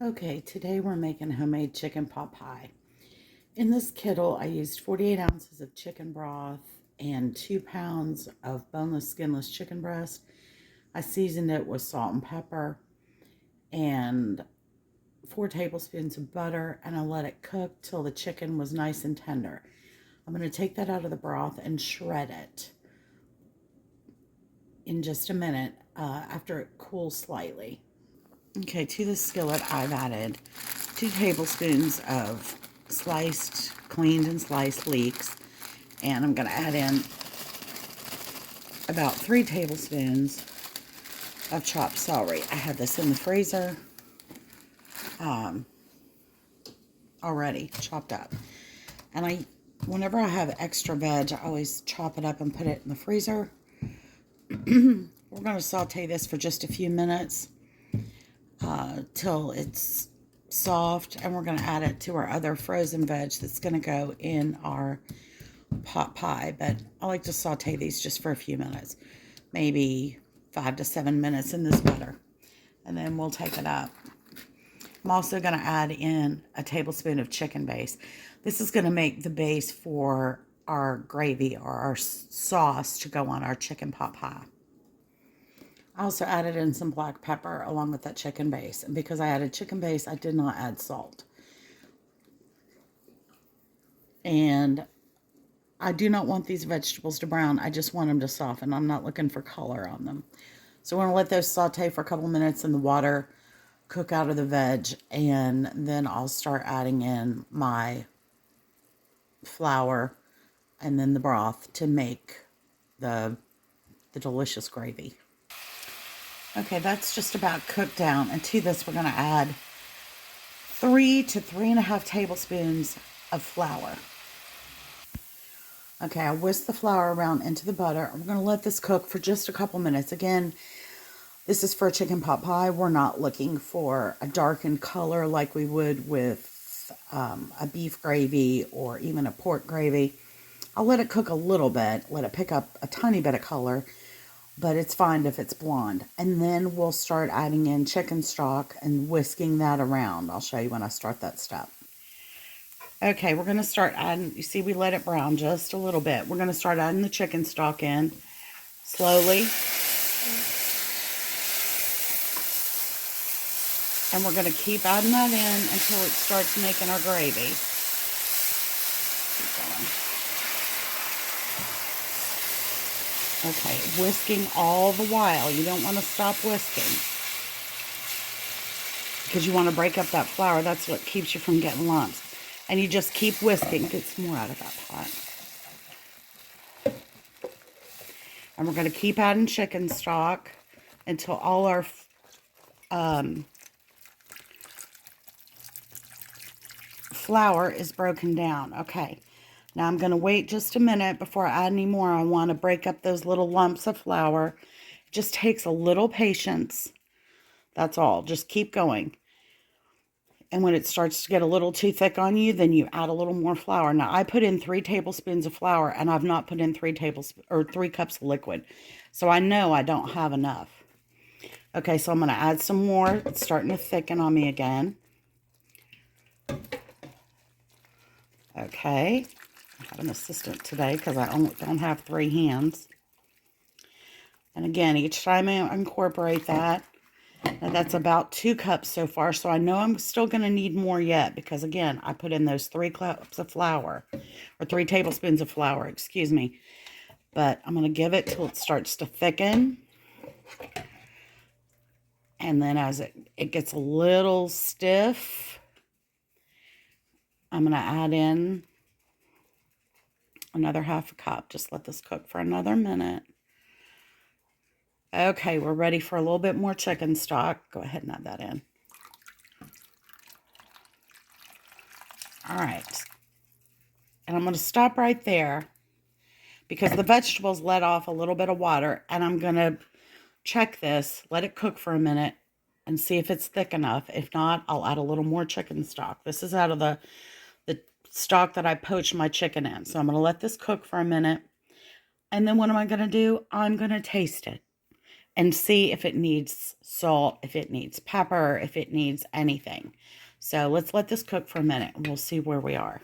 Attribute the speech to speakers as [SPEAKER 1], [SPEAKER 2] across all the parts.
[SPEAKER 1] Okay, today we're making homemade chicken pot pie. In this kettle, I used 48 ounces of chicken broth and 2 pounds of boneless, skinless chicken breast. I seasoned it with salt and pepper and 4 tablespoons of butter, and I let it cook till the chicken was nice and tender. I'm going to take that out of the broth and shred it in just a minute after it cools slightly. Okay, to the skillet, I've added 2 tablespoons of cleaned and sliced leeks. And I'm going to add in about 3 tablespoons of chopped celery. I had this in the freezer already chopped up. And whenever I have extra veg, I always chop it up and put it in the freezer. We're going to saute this for just a few minutes till it's soft, and we're going to add it to our other frozen veg that's going to go in our pot pie. But I like to saute these just for a few minutes, maybe 5 to 7 minutes in this butter, and then we'll take it up. I'm also going to add in a tablespoon of chicken base. This is going to make the base for our gravy or our sauce to go on our chicken pot pie. I also added in some black pepper along with that chicken base. And because I added chicken base, I did not add salt. And I do not want these vegetables to brown. I just want them to soften. I'm not looking for color on them. So we're going to let those saute for a couple minutes in the water, cook out of the veg, and then I'll start adding in my flour and then the broth to make the delicious gravy. Okay, that's just about cooked down. And to this, we're going to add 3 to 3.5 tablespoons of flour. Okay, I whisked the flour around into the butter. I'm going to let this cook for just a couple minutes. Again, this is for a chicken pot pie. We're not looking for a darkened color like we would with a beef gravy or even a pork gravy. I'll let it cook a little bit, let it pick up a tiny bit of color, but it's fine if it's blonde. And then we'll start adding in chicken stock and whisking that around. I'll show you when I start that step. Okay, we're going to start adding, you see we let it brown just a little bit. We're going to start adding the chicken stock in slowly. And we're going to keep adding that in until it starts making our gravy. Keep going. Okay, whisking all the while. You don't want to stop whisking, because you want to break up that flour. That's what keeps you from getting lumps. And you just keep whisking. Get some more out of that pot. And we're going to keep adding chicken stock until all our flour is broken down. Okay, now I'm going to wait just a minute before I add any more. I want to break up those little lumps of flour. It just takes a little patience. That's all. Just keep going. And when it starts to get a little too thick on you, then you add a little more flour. Now, I put in 3 tablespoons of flour, and I've not put in 3 cups of liquid. So I know I don't have enough. Okay, so I'm going to add some more. It's starting to thicken on me again. Okay, I have an assistant today because I don't have 3 hands. And again, each time I incorporate that, and that's about 2 cups so far, so I know I'm still going to need more yet, because again, I put in those 3 cups of flour, or 3 tablespoons of flour, excuse me. But I'm going to give it till it starts to thicken. And then as it gets a little stiff, I'm going to add in another 1/2 cup. Just let this cook for another minute. Okay, we're ready for a little bit more chicken stock. Go ahead and add that in. All right. And I'm going to stop right there because the vegetables let off a little bit of water. And I'm going to check this, let it cook for a minute, and see if it's thick enough. If not, I'll add a little more chicken stock. This is out of the stock that I poached my chicken in. So I'm going to let this cook for a minute. And then what am I going to do? I'm going to taste it. and see if it needs salt, if it needs pepper, if it needs anything. So let's let this cook for a minute and we'll see where we are.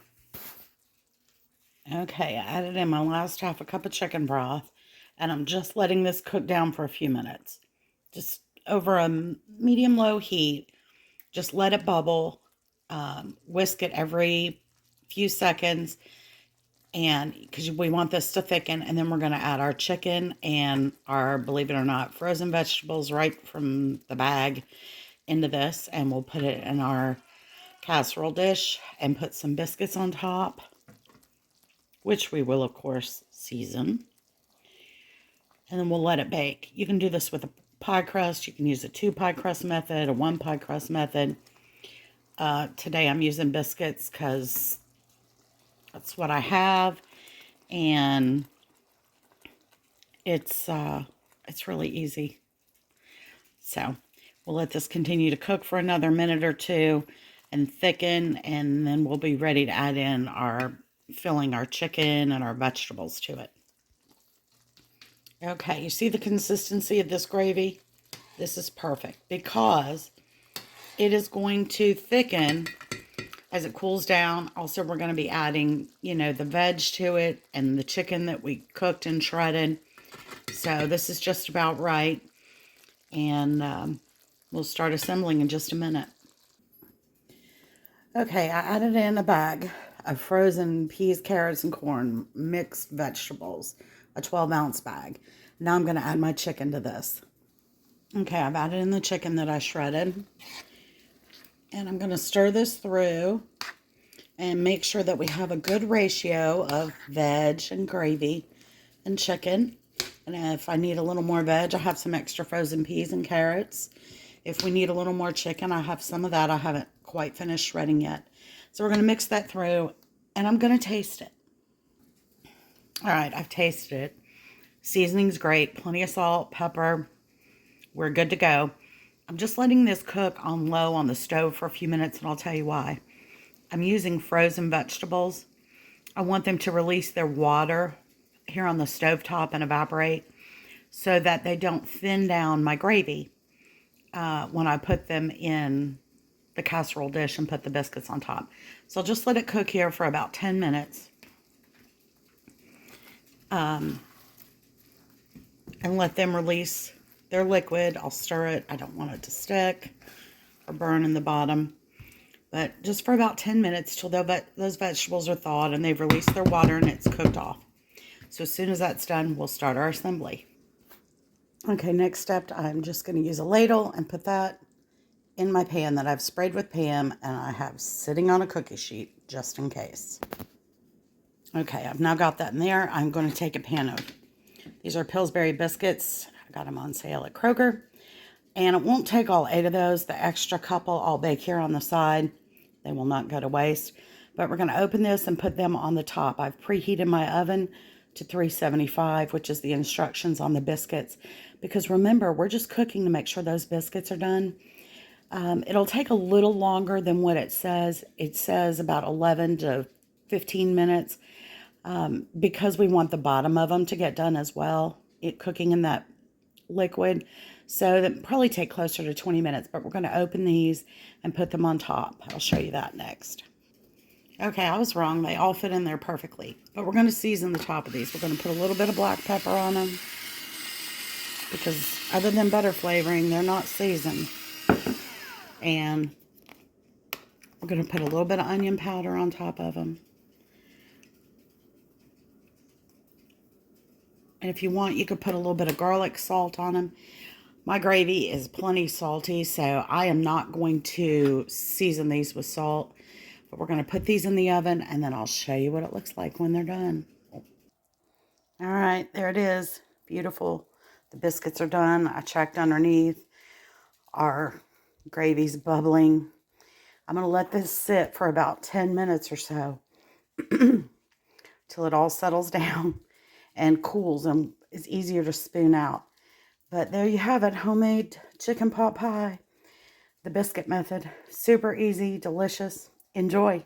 [SPEAKER 1] Okay, I added in my last half a cup of chicken broth, and I'm just letting this cook down for a few minutes. Just over a medium-low heat. Just let it bubble. Whisk it every few seconds, and because we want this to thicken, and then we're going to add our chicken and our, believe it or not, frozen vegetables right from the bag into this, and we'll put it in our casserole dish and put some biscuits on top, which we will, of course, season. And then we'll let it bake. You can do this with a pie crust. You can use a 2-pie crust method, a 1-pie crust method. Today I'm using biscuits because that's what I have. And it's really easy. So we'll let this continue to cook for another minute or two and thicken. And then we'll be ready to add in filling our chicken and our vegetables to it. Okay, you see the consistency of this gravy? This is perfect because it is going to thicken as it cools down. Also, we're going to be adding, the veg to it and the chicken that we cooked and shredded. So this is just about right. And we'll start assembling in just a minute. Okay, I added in a bag of frozen peas, carrots, and corn, mixed vegetables, a 12-ounce bag. Now I'm going to add my chicken to this. Okay, I've added in the chicken that I shredded. And I'm going to stir this through and make sure that we have a good ratio of veg and gravy and chicken. And if I need a little more veg, I have some extra frozen peas and carrots. If we need a little more chicken, I have some of that. I haven't quite finished shredding yet. So we're going to mix that through, and I'm going to taste it. All right, I've tasted it. Seasoning's great. Plenty of salt, pepper. We're good to go. I'm just letting this cook on low on the stove for a few minutes, and I'll tell you why. I'm using frozen vegetables. I want them to release their water here on the stovetop and evaporate so that they don't thin down my gravy when I put them in the casserole dish and put the biscuits on top. So I'll just let it cook here for about 10 minutes. And let them release their liquid. I'll stir it. I don't want it to stick or burn in the bottom. But just for about 10 minutes till those vegetables are thawed and they've released their water and it's cooked off. So as soon as that's done, we'll start our assembly. Okay, next step, I'm just going to use a ladle and put that in my pan that I've sprayed with Pam and I have sitting on a cookie sheet just in case. Okay, I've now got that in there. I'm going to take a pan of, these are Pillsbury biscuits. I got them on sale at Kroger. And it won't take all 8 of those. The extra couple I'll bake here on the side. They will not go to waste. But we're going to open this and put them on the top. I've preheated my oven to 375, which is the instructions on the biscuits. Because remember, we're just cooking to make sure those biscuits are done. It'll take a little longer than what it says. It says about 11 to 15 minutes because we want the bottom of them to get done as well, cooking in that liquid. So that probably take closer to 20 minutes, but we're going to open these and put them on top. I'll show you that next. Okay, I was wrong. They all fit in there perfectly. But we're going to season the top of these. We're going to put a little bit of black pepper on them because other than butter flavoring, they're not seasoned. And we're going to put a little bit of onion powder on top of them. And if you want, you could put a little bit of garlic salt on them. My gravy is plenty salty, so I am not going to season these with salt. But we're going to put these in the oven, and then I'll show you what it looks like when they're done. All right, there it is. Beautiful. The biscuits are done. I checked underneath. Our gravy's bubbling. I'm going to let this sit for about 10 minutes or so till it all settles down and cools and is easier to spoon out. But there you have it, homemade chicken pot pie, the biscuit method. Super easy, delicious. Enjoy.